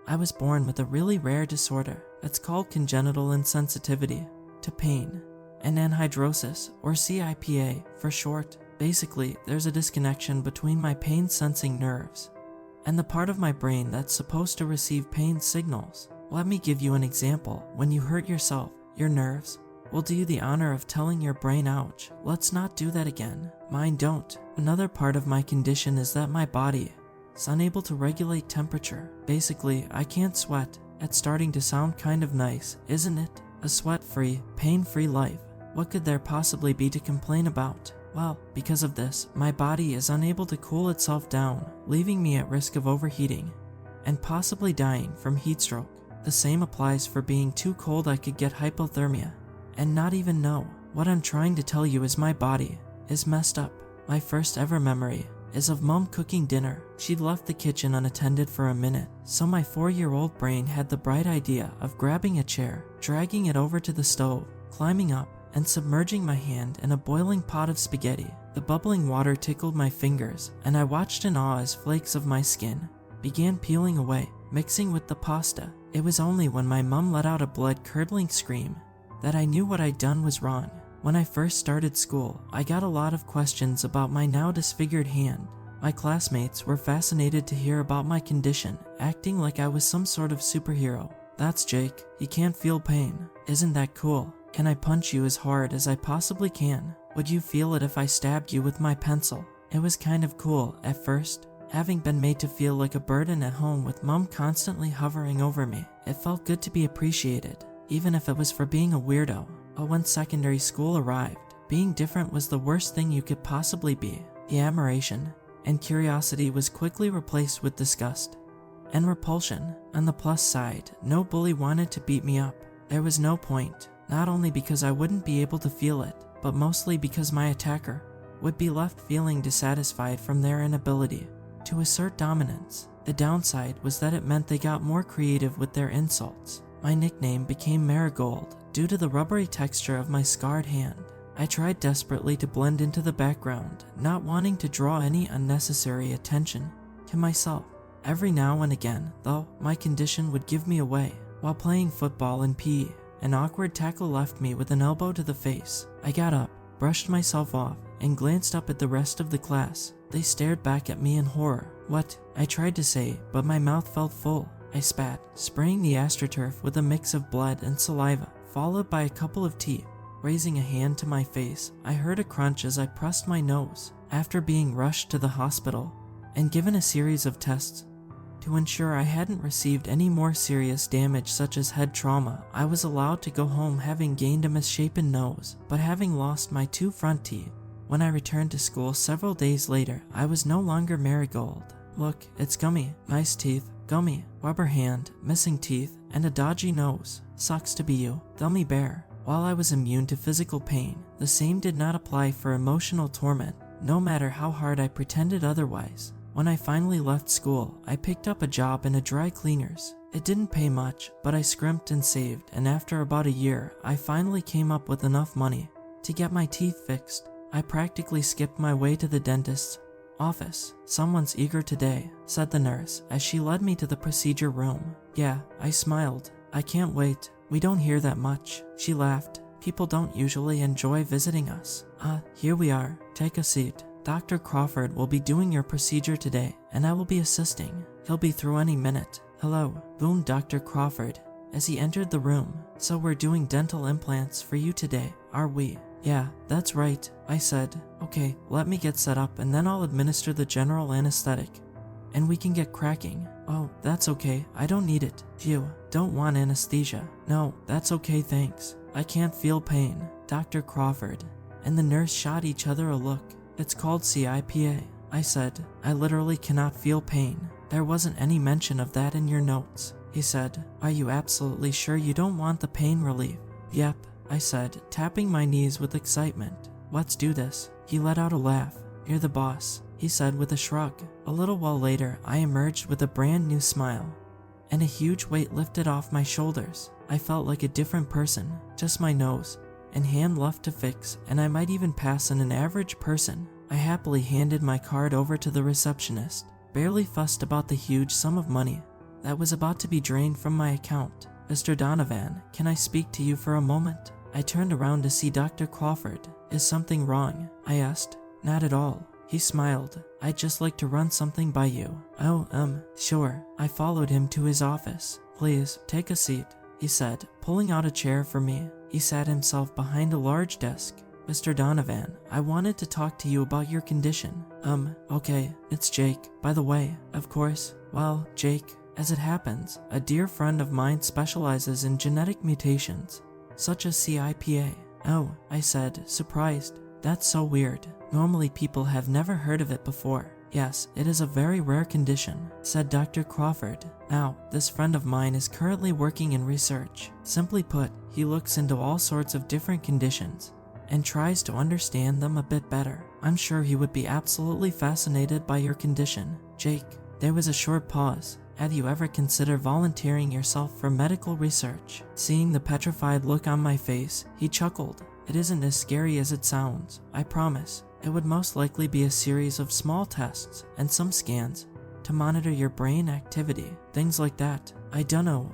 I was born with a really rare disorder. It's called congenital insensitivity to pain, and anhidrosis, or CIPA for short. Basically, there's a disconnection between my pain-sensing nerves and the part of my brain that's supposed to receive pain signals. Let me give you an example. When you hurt yourself, your nerves will do you the honor of telling your brain, ouch, let's not do that again. Mine don't. Another part of my condition is that my body is unable to regulate temperature. Basically, I can't sweat. It's starting to sound kind of nice, isn't it? A sweat-free, pain-free life. What could there possibly be to complain about? Well, because of this, my body is unable to cool itself down, leaving me at risk of overheating and possibly dying from heat stroke. The same applies for being too cold. I could get hypothermia and not even know. What I'm trying to tell you is my body is messed up. My first ever memory is of Mom cooking dinner. She'd left the kitchen unattended for a minute, so my 4-year-old brain had the bright idea of grabbing a chair, dragging it over to the stove, climbing up, and submerging my hand in a boiling pot of spaghetti. The bubbling water tickled my fingers, and I watched in awe as flakes of my skin began peeling away, mixing with the pasta. It was only when my mom let out a blood-curdling scream that I knew what I'd done was wrong. When I first started school, I got a lot of questions about my now disfigured hand. My classmates were fascinated to hear about my condition, acting like I was some sort of superhero. That's Jake. He can't feel pain. Isn't that cool? Can I punch you as hard as I possibly can? Would you feel it if I stabbed you with my pencil? It was kind of cool at first, having been made to feel like a burden at home with Mom constantly hovering over me. It felt good to be appreciated, even if it was for being a weirdo. But when secondary school arrived, being different was the worst thing you could possibly be. The admiration and curiosity was quickly replaced with disgust and repulsion. On the plus side, no bully wanted to beat me up. There was no point, not only because I wouldn't be able to feel it, but mostly because my attacker would be left feeling dissatisfied from their inability to assert dominance. The downside was that it meant they got more creative with their insults. My nickname became Marigold due to the rubbery texture of my scarred hand. I tried desperately to blend into the background, not wanting to draw any unnecessary attention to myself. Every now and again, though, my condition would give me away. While playing football in PE, an awkward tackle left me with an elbow to the face. I got up, brushed myself off, and glanced up at the rest of the class. They stared back at me in horror. What? I tried to say, but my mouth felt full. I spat, spraying the AstroTurf with a mix of blood and saliva, followed by a couple of teeth. Raising a hand to my face, I heard a crunch as I pressed my nose. After being rushed to the hospital and given a series of tests to ensure I hadn't received any more serious damage such as head trauma, I was allowed to go home having gained a misshapen nose, but having lost my 2 front teeth. When I returned to school several days later, I was no longer Marigold. Look, it's Gummy. Nice teeth. Gummy. Rubber hand, missing teeth, and a dodgy nose. Sucks to be you. Gummy Bear. While I was immune to physical pain, the same did not apply for emotional torment, no matter how hard I pretended otherwise. When I finally left school, I picked up a job in a dry cleaner's. It didn't pay much, but I scrimped and saved, and after about a year, I finally came up with enough money to get my teeth fixed. I practically skipped my way to the dentist's office. Someone's eager today, said the nurse as she led me to the procedure room. Yeah, I smiled. I can't wait. We don't hear that much. She laughed. People don't usually enjoy visiting us. Here we are. Take a seat. Dr. Crawford will be doing your procedure today, and I will be assisting. He'll be through any minute. Hello, boomed Dr. Crawford as he entered the room. So we're doing dental implants for you today, are we? Yeah, that's right, I said. Okay, let me get set up and then I'll administer the general anesthetic, and we can get cracking. Oh, that's okay, I don't need it. Phew, don't want anesthesia. No, that's okay, thanks. I can't feel pain. Dr. Crawford and the nurse shot each other a look. It's called CIPA, I said. I literally cannot feel pain. There wasn't any mention of that in your notes. He said, are you absolutely sure you don't want the pain relief? Yep, I said, tapping my knees with excitement. Let's do this. He let out a laugh. You're the boss, he said with a shrug. A little while later, I emerged with a brand new smile and a huge weight lifted off my shoulders. I felt like a different person, just my nose and hand left to fix, and I might even pass in an average person. I happily handed my card over to the receptionist, barely fussed about the huge sum of money that was about to be drained from my account. Mr. Donovan, can I speak to you for a moment? I turned around to see Dr. Crawford. Is something wrong? I asked. Not at all. He smiled. I'd just like to run something by you. Oh, sure. I followed him to his office. Please, take a seat, he said, pulling out a chair for me. He sat himself behind a large desk. Mr. Donovan, I wanted to talk to you about your condition. Okay, it's Jake, by the way. Of course. Well, Jake, as it happens, a dear friend of mine specializes in genetic mutations, such as CIPA. Oh, I said, surprised. That's so weird. Normally people have never heard of it before. Yes, it is a very rare condition, said Dr. Crawford. Now, this friend of mine is currently working in research. Simply put, he looks into all sorts of different conditions and tries to understand them a bit better. I'm sure he would be absolutely fascinated by your condition. Jake, there was a short pause. Have you ever considered volunteering yourself for medical research? Seeing the petrified look on my face, he chuckled. It isn't as scary as it sounds, I promise. It would most likely be a series of small tests and some scans to monitor your brain activity, things like that. I dunno,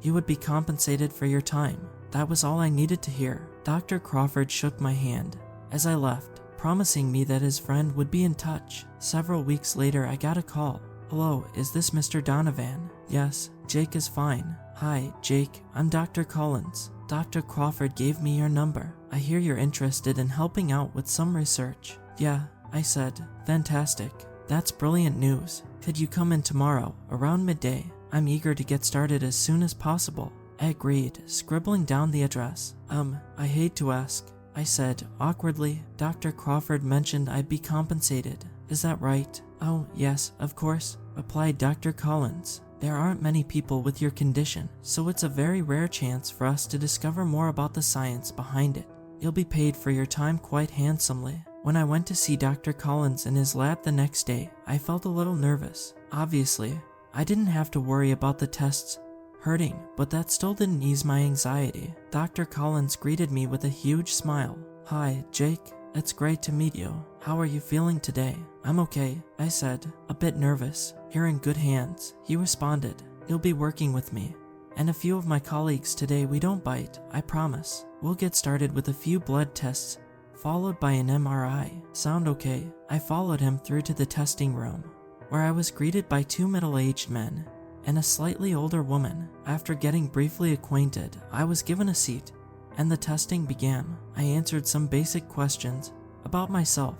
you would be compensated for your time. That was all I needed to hear. Dr. Crawford shook my hand as I left, promising me that his friend would be in touch. Several weeks later, I got a call. Hello, is this Mr. Donovan? Yes, Jake is fine. Hi, Jake, I'm Dr. Collins. Dr. Crawford gave me your number. I hear you're interested in helping out with some research. Yeah, I said. Fantastic. That's brilliant news. Could you come in tomorrow, around midday? I'm eager to get started as soon as possible. I agreed, scribbling down the address. I hate to ask, I said, awkwardly. Dr. Crawford mentioned I'd be compensated. Is that right? Oh, yes, of course, replied Dr. Collins. There aren't many people with your condition, so it's a very rare chance for us to discover more about the science behind it. You'll be paid for your time quite handsomely. When I went to see Dr. Collins in his lab the next day, I felt a little nervous. Obviously, I didn't have to worry about the tests hurting, but that still didn't ease my anxiety. Dr. Collins greeted me with a huge smile. Hi, Jake. It's great to meet you. How are you feeling today? I'm okay, I said, a bit nervous. You're in good hands, he responded. You'll be working with me and a few of my colleagues today. We don't bite, I promise. We'll get started with a few blood tests, followed by an MRI. Sound okay? I followed him through to the testing room, where I was greeted by two middle-aged men and a slightly older woman. After getting briefly acquainted, I was given a seat, and the testing began. I answered some basic questions about myself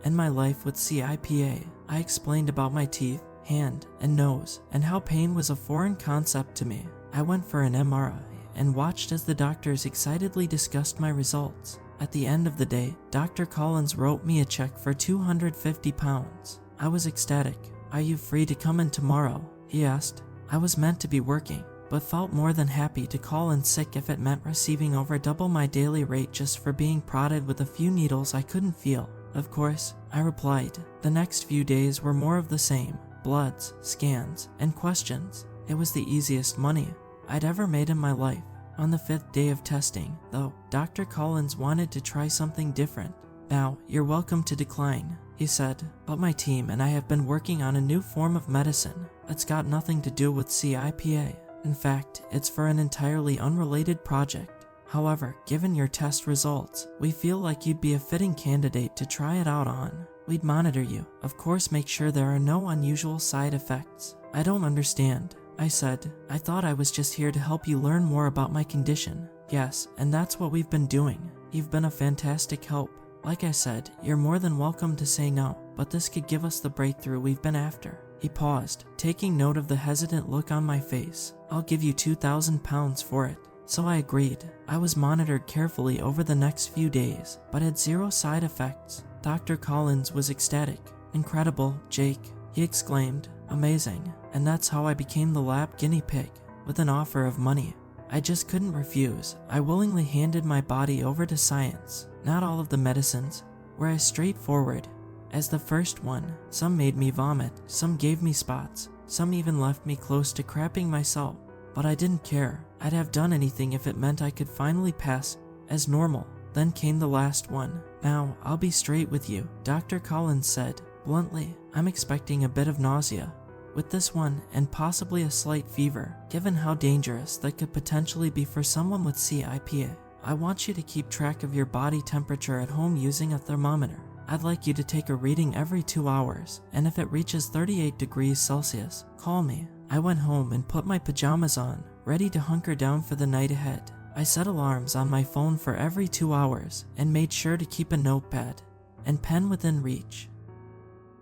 and my life with CIPA. I explained about my teeth, hand, and nose, and how pain was a foreign concept to me. I went for an MRI and watched as the doctors excitedly discussed my results. At the end of the day, Dr. Collins wrote me a check for £250. I was ecstatic. Are you free to come in tomorrow? He asked. I was meant to be working, but felt more than happy to call in sick if it meant receiving over double my daily rate just for being prodded with a few needles I couldn't feel. Of course, I replied. The next few days were more of the same. Bloods, scans, and questions. It was the easiest money I'd ever made in my life. On the 5th day of testing, though, Dr. Collins wanted to try something different. Now, you're welcome to decline, he said, but my team and I have been working on a new form of medicine that's got nothing to do with CIPA. In fact, it's for an entirely unrelated project. However, given your test results, we feel like you'd be a fitting candidate to try it out on. We'd monitor you, of course, make sure there are no unusual side effects. I don't understand, I said. I thought I was just here to help you learn more about my condition. Yes, and that's what we've been doing. You've been a fantastic help. Like I said, you're more than welcome to say no, but this could give us the breakthrough we've been after. He paused, taking note of the hesitant look on my face. I'll give you £2,000 for it. So I agreed. I was monitored carefully over the next few days, but had zero side effects. Dr. Collins was ecstatic. Incredible, Jake, he exclaimed. Amazing. And that's how I became the lab guinea pig, with an offer of money I just couldn't refuse. I willingly handed my body over to science. Not all of the medicines were as straightforward as the first one. Some made me vomit, some gave me spots, some even left me close to crapping myself. But I didn't care. I'd have done anything if it meant I could finally pass as normal. Then came the last one. Now, I'll be straight with you, Dr. Collins said bluntly. I'm expecting a bit of nausea With this one, and possibly a slight fever, given how dangerous that could potentially be for someone with CIPA, I want you to keep track of your body temperature at home using a thermometer. I'd like you to take a reading every 2 hours, and if it reaches 38 degrees Celsius, call me. I went home and put my pajamas on, ready to hunker down for the night ahead. I set alarms on my phone for every 2 hours, and made sure to keep a notepad and pen within reach.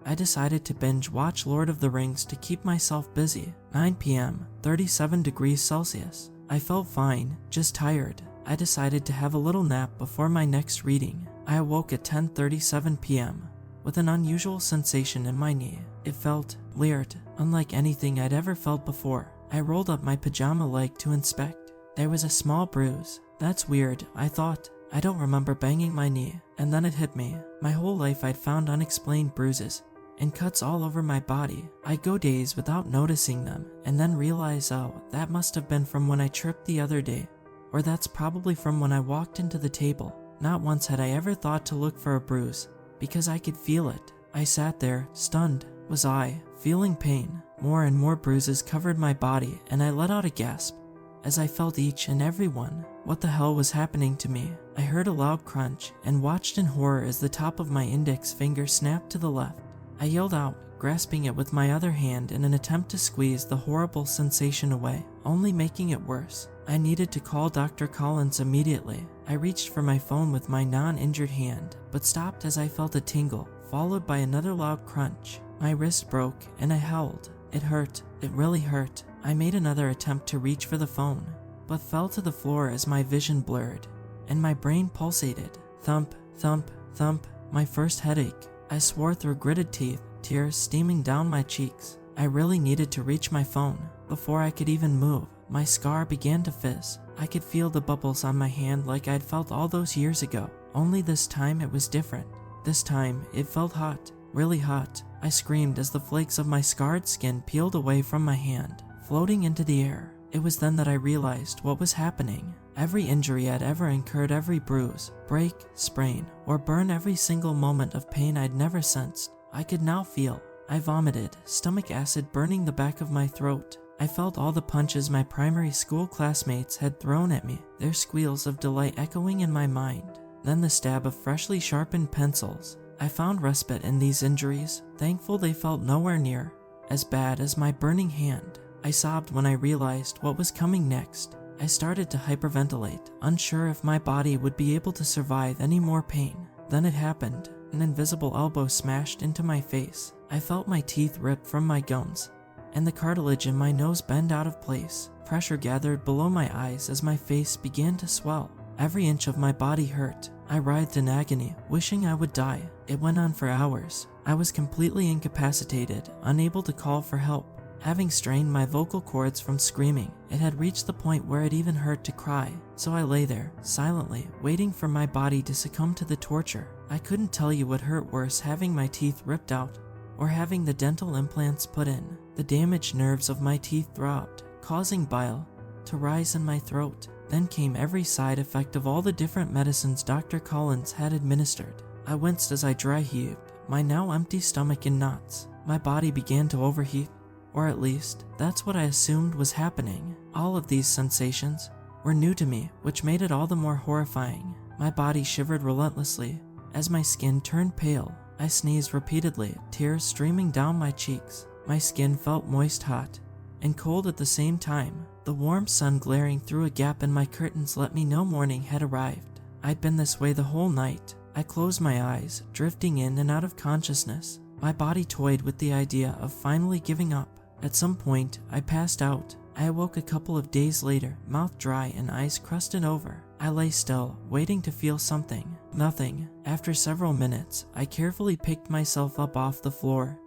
I decided to binge watch Lord of the Rings to keep myself busy. 9 p.m., 37 degrees Celsius. I felt fine, just tired. I decided to have a little nap before my next reading. I awoke at 10:37 p.m. with an unusual sensation in my knee. It felt weird, unlike anything I'd ever felt before. I rolled up my pajama leg to inspect. There was a small bruise. That's weird, I thought. I don't remember banging my knee, and then it hit me. My whole life I'd found unexplained bruises and cuts all over my body. I'd go days without noticing them, and then realize, oh, that must have been from when I tripped the other day, or that's probably from when I walked into the table. Not once had I ever thought to look for a bruise, because I could feel it. I sat there, stunned. Was I feeling pain? More and more bruises covered my body, and I let out a gasp as I felt each and every one. What the hell was happening to me? I heard a loud crunch and watched in horror as the top of my index finger snapped to the left. I yelled out, grasping it with my other hand in an attempt to squeeze the horrible sensation away, only making it worse. I needed to call Dr. Collins immediately. I reached for my phone with my non-injured hand, but stopped as I felt a tingle, followed by another loud crunch. My wrist broke, and I held. It hurt. It really hurt. I made another attempt to reach for the phone, but fell to the floor as my vision blurred, and my brain pulsated. Thump, thump, thump. My first headache. I swore through gritted teeth, tears steaming down my cheeks. I really needed to reach my phone. Before I could even move, my scar began to fizz. I could feel the bubbles on my hand like I'd felt all those years ago, only this time it was different. This time, it felt hot, really hot. I screamed as the flakes of my scarred skin peeled away from my hand, floating into the air. It was then that I realized what was happening. Every injury I'd ever incurred, every bruise, break, sprain, or burn, every single moment of pain I'd never sensed, I could now feel. I vomited, stomach acid burning the back of my throat. I felt all the punches my primary school classmates had thrown at me, their squeals of delight echoing in my mind. Then the stab of freshly sharpened pencils. I found respite in these injuries, thankful they felt nowhere near as bad as my burning hand. I sobbed when I realized what was coming next. I started to hyperventilate, unsure if my body would be able to survive any more pain. Then it happened. An invisible elbow smashed into my face. I felt my teeth rip from my gums, and the cartilage in my nose bend out of place. Pressure gathered below my eyes as my face began to swell. Every inch of my body hurt. I writhed in agony, wishing I would die. It went on for hours. I was completely incapacitated, unable to call for help. Having strained my vocal cords from screaming, it had reached the point where it even hurt to cry. So I lay there, silently, waiting for my body to succumb to the torture. I couldn't tell you what hurt worse, having my teeth ripped out or having the dental implants put in. The damaged nerves of my teeth throbbed, causing bile to rise in my throat. Then came every side effect of all the different medicines Dr. Collins had administered. I winced as I dry heaved, my now empty stomach in knots. My body began to overheat, or at least, that's what I assumed was happening. All of these sensations were new to me, which made it all the more horrifying. My body shivered relentlessly as my skin turned pale. I sneezed repeatedly, tears streaming down my cheeks. My skin felt moist hot and cold at the same time. The warm sun glaring through a gap in my curtains let me know morning had arrived. I'd been this way the whole night. I closed my eyes, drifting in and out of consciousness. My body toyed with the idea of finally giving up. At some point, I passed out. I awoke a couple of days later, mouth dry and eyes crusted over. I lay still, waiting to feel something. Nothing. After several minutes, I carefully picked myself up off the floor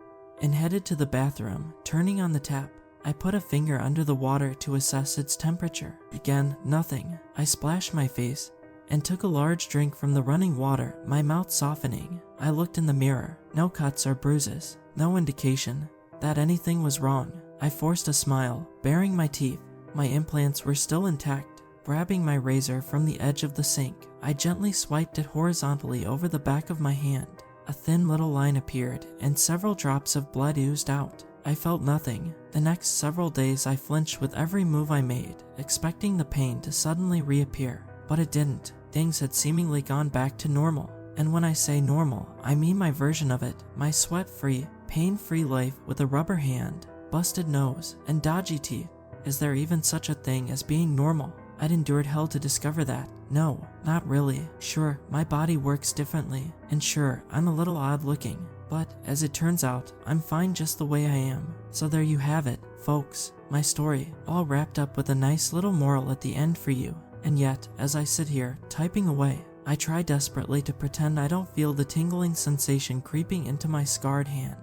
and headed to the bathroom, turning on the tap. I put a finger under the water to assess its temperature. Again, nothing. I splashed my face and took a large drink from the running water, my mouth softening. I looked in the mirror. No cuts or bruises. No indication that anything was wrong. I forced a smile, baring my teeth. My implants were still intact. Grabbing my razor from the edge of the sink, I gently swiped it horizontally over the back of my hand. A thin little line appeared, and several drops of blood oozed out. I felt nothing. The next several days I flinched with every move I made, expecting the pain to suddenly reappear. But it didn't. Things had seemingly gone back to normal. And when I say normal, I mean my version of it. My sweat-free, pain-free life with a rubber hand, busted nose, and dodgy teeth. Is there even such a thing as being normal? I'd endured hell to discover that. No, not really. Sure, my body works differently, and sure, I'm a little odd looking. But, as it turns out, I'm fine just the way I am. So there you have it, folks. My story, all wrapped up with a nice little moral at the end for you. And yet, as I sit here, typing away, I try desperately to pretend I don't feel the tingling sensation creeping into my scarred hand.